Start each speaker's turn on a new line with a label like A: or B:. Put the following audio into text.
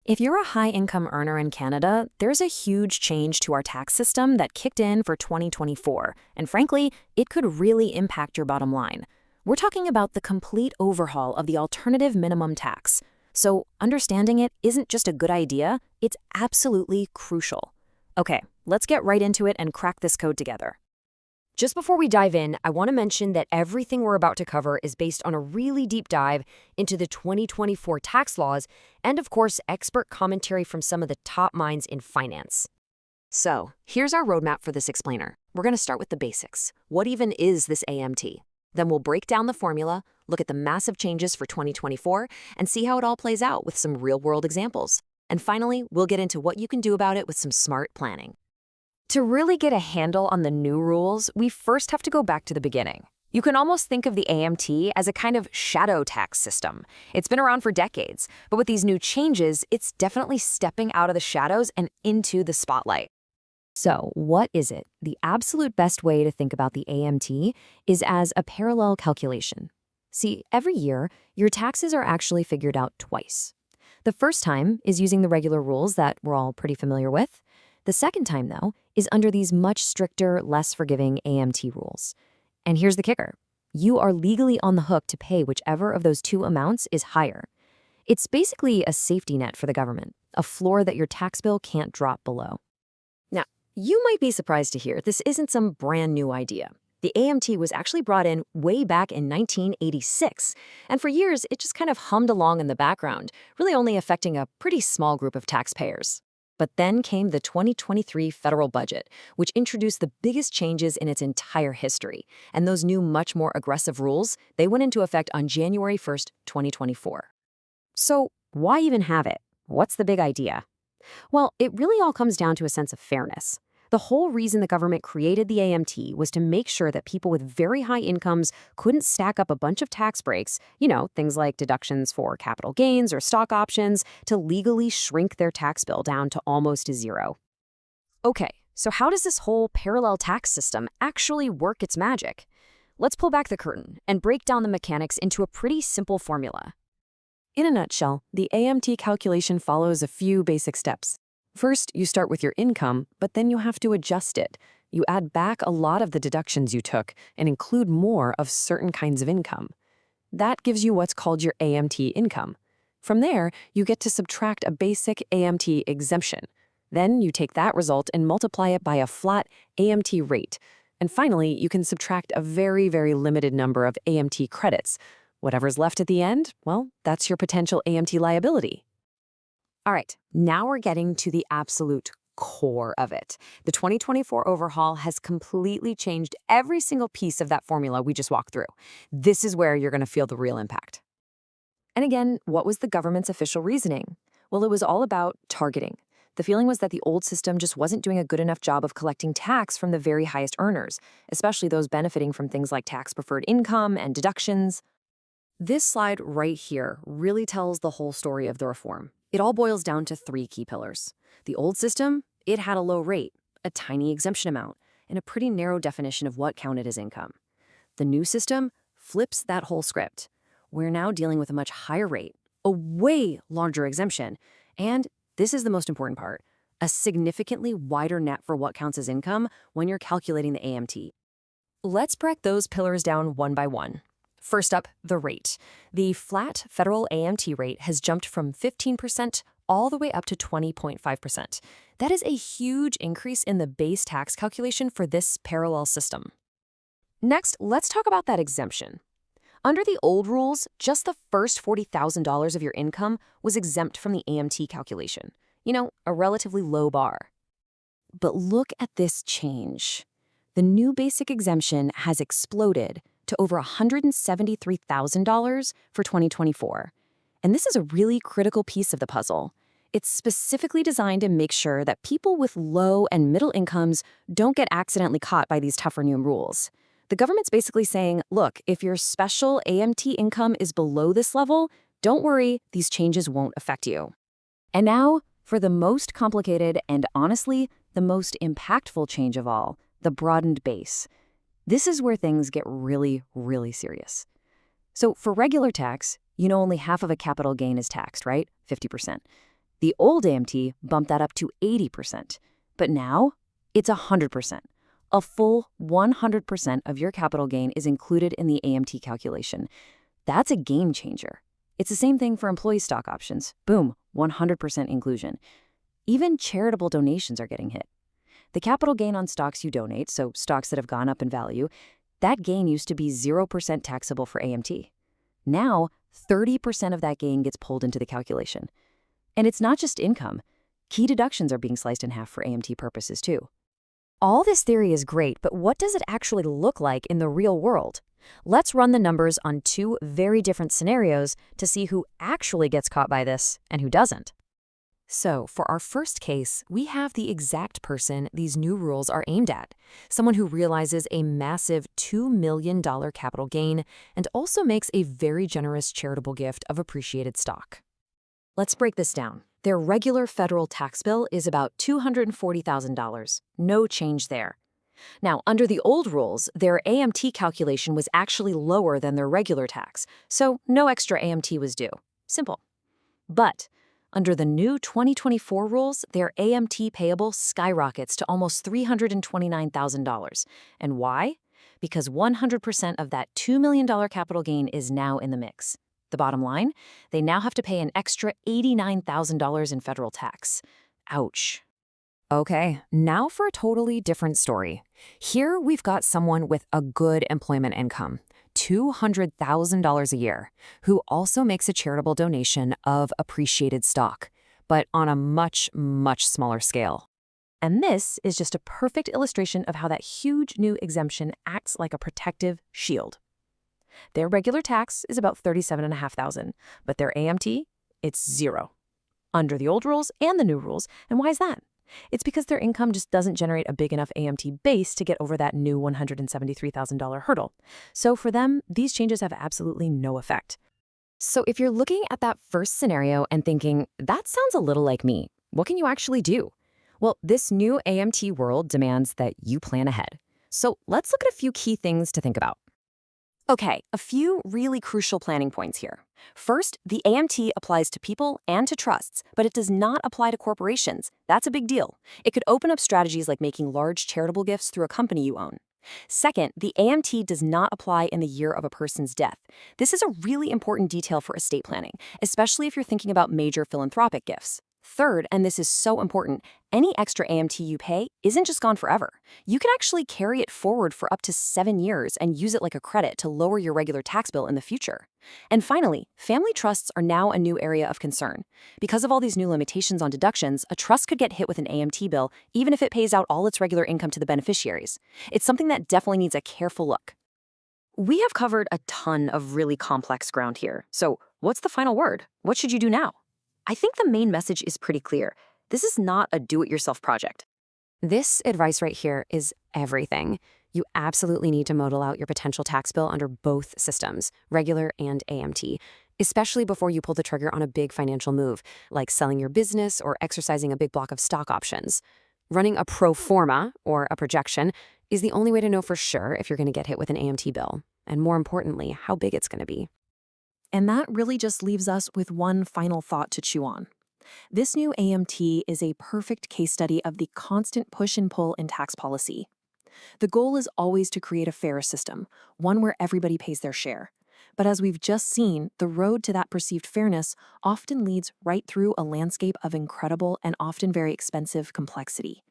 A: If you're a high-income earner in Canada, there's a huge change to our tax system that kicked in for 2024, and frankly, it could really impact your bottom line. We're talking about the complete overhaul of the alternative minimum tax. So understanding it isn't just a good idea, it's absolutely crucial. Okay, let's get right into it and crack this code together.
B: Just before we dive in, I want to mention that everything we're about to cover is based on a really deep dive into the 2024 tax laws and, of course, expert commentary from some of the top minds in finance.
A: So, here's our roadmap for this explainer. We're going to start with the basics. What even is this AMT? Then we'll break down the formula, look at the massive changes for 2024, and see how it all plays out with some real-world examples. And finally, we'll get into what you can do about it with some smart planning.
B: To really get a handle on the new rules, we first have to go back to the beginning. You can almost think of the AMT as a kind of shadow tax system. It's been around for decades, but with these new changes, it's definitely stepping out of the shadows and into the spotlight. So, what is it? The absolute best way to think about the AMT is as a parallel calculation. See, every year, your taxes are actually figured out twice. The first time is using the regular rules that we're all pretty familiar with. The second time, though, is under these much stricter, less forgiving AMT rules. And here's the kicker. You are legally on the hook to pay whichever of those two amounts is higher. It's basically a safety net for the government, a floor that your tax bill can't drop below. Now, you might be surprised to hear this isn't some brand new idea. The AMT was actually brought in way back in 1986, and for years it just kind of hummed along in the background, really only affecting a pretty small group of taxpayers. But then came the 2023 federal budget, which introduced the biggest changes in its entire history. And those new, much more aggressive rules, they went into effect on January 1st, 2024. So why even have it? What's the big idea? Well, it really all comes down to a sense of fairness. The whole reason the government created the AMT was to make sure that people with very high incomes couldn't stack up a bunch of tax breaks, things like deductions for capital gains or stock options, to legally shrink their tax bill down to almost zero. Okay, so how does this whole parallel tax system actually work its magic? Let's pull back the curtain and break down the mechanics into a pretty simple formula.
C: In a nutshell, the AMT calculation follows a few basic steps. First, you start with your income, but then you have to adjust it. You add back a lot of the deductions you took and include more of certain kinds of income. That gives you what's called your AMT income. From there, you get to subtract a basic AMT exemption. Then you take that result and multiply it by a flat AMT rate. And finally, you can subtract a very, very limited number of AMT credits. Whatever's left at the end, well, that's your potential AMT liability.
B: All right, now we're getting to the absolute core of it. The 2024 overhaul has completely changed every single piece of that formula we just walked through. This is where you're going to feel the real impact. And again, what was the government's official reasoning? Well, it was all about targeting. The feeling was that the old system just wasn't doing a good enough job of collecting tax from the very highest earners, especially those benefiting from things like tax-preferred income and deductions. This slide right here really tells the whole story of the reform. It all boils down to three key pillars. The old system, it had a low rate, a tiny exemption amount, and a pretty narrow definition of what counted as income. The new system flips that whole script. We're now dealing with a much higher rate, a way larger exemption, and this is the most important part, a significantly wider net for what counts as income when you're calculating the AMT. Let's break those pillars down one by one. First up, the rate. The flat federal AMT rate has jumped from 15% all the way up to 20.5%. That is a huge increase in the base tax calculation for this parallel system. Next, let's talk about that exemption. Under the old rules, just the first $40,000 of your income was exempt from the AMT calculation. A relatively low bar. But look at this change. The new basic exemption has exploded to over $173,000 for 2024. And this is a really critical piece of the puzzle. It's specifically designed to make sure that people with low and middle incomes don't get accidentally caught by these tougher new rules. The government's basically saying, look, if your special AMT income is below this level, don't worry, these changes won't affect you. And now, for the most complicated and honestly, the most impactful change of all, the broadened base. This is where things get really, really serious. So for regular tax, only half of a capital gain is taxed, right? 50%.
A: The old AMT bumped that up to 80%. But now, it's 100%. A full 100% of your capital gain is included in the AMT calculation. That's a game changer. It's the same thing for employee stock options. Boom, 100% inclusion. Even charitable donations are getting hit. The capital gain on stocks you donate, so stocks that have gone up in value, that gain used to be 0% taxable for AMT. Now, 30% of that gain gets pulled into the calculation. And it's not just income. Key deductions are being sliced in half for AMT purposes, too.
B: All this theory is great, but what does it actually look like in the real world? Let's run the numbers on two very different scenarios to see who actually gets caught by this and who doesn't. So, for our first case, we have the exact person these new rules are aimed at, someone who realizes a massive $2 million capital gain and also makes a very generous charitable gift of appreciated stock. Let's break this down. Their regular federal tax bill is about $240,000. No change there. Now, under the old rules, their AMT calculation was actually lower than their regular tax, so no extra AMT was due. Simple. But under the new 2024 rules, their AMT payable skyrockets to almost $329,000. And why? Because 100% of that $2 million capital gain is now in the mix. The bottom line? They now have to pay an extra $89,000 in federal tax. Ouch. Okay, now for a totally different story. Here we've got someone with a good employment income, $200,000 a year, who also makes a charitable donation of appreciated stock, but on a much, much smaller scale. And this is just a perfect illustration of how that huge new exemption acts like a protective shield. Their regular tax is about $37,500, but their AMT, it's zero. Under the old rules and the new rules. And why is that? It's because their income just doesn't generate a big enough AMT base to get over that new $173,000 hurdle. So for them, these changes have absolutely no effect. So if you're looking at that first scenario and thinking, that sounds a little like me, what can you actually do? Well, this new AMT world demands that you plan ahead. So let's look at a few key things to think about. Okay, a few really crucial planning points here. First, the AMT applies to people and to trusts, but it does not apply to corporations. That's a big deal. It could open up strategies like making large charitable gifts through a company you own. Second, the AMT does not apply in the year of a person's death. This is a really important detail for estate planning, especially if you're thinking about major philanthropic gifts. Third, and this is so important, any extra AMT you pay isn't just gone forever. You can actually carry it forward for up to 7 years and use it like a credit to lower your regular tax bill in the future. And finally, family trusts are now a new area of concern. Because of all these new limitations on deductions, a trust could get hit with an AMT bill even if it pays out all its regular income to the beneficiaries. It's something that definitely needs a careful look. We have covered a ton of really complex ground here. So what's the final word? What should you do now? I think the main message is pretty clear. This is not a do-it-yourself project. This advice right here is everything. You absolutely need to model out your potential tax bill under both systems, regular and AMT, especially before you pull the trigger on a big financial move, like selling your business or exercising a big block of stock options. Running a pro forma, or a projection, is the only way to know for sure if you're going to get hit with an AMT bill, and more importantly, how big it's going to be.
C: And that really just leaves us with one final thought to chew on. This new AMT is a perfect case study of the constant push and pull in tax policy. The goal is always to create a fair system, one where everybody pays their share. But as we've just seen, the road to that perceived fairness often leads right through a landscape of incredible and often very expensive complexity.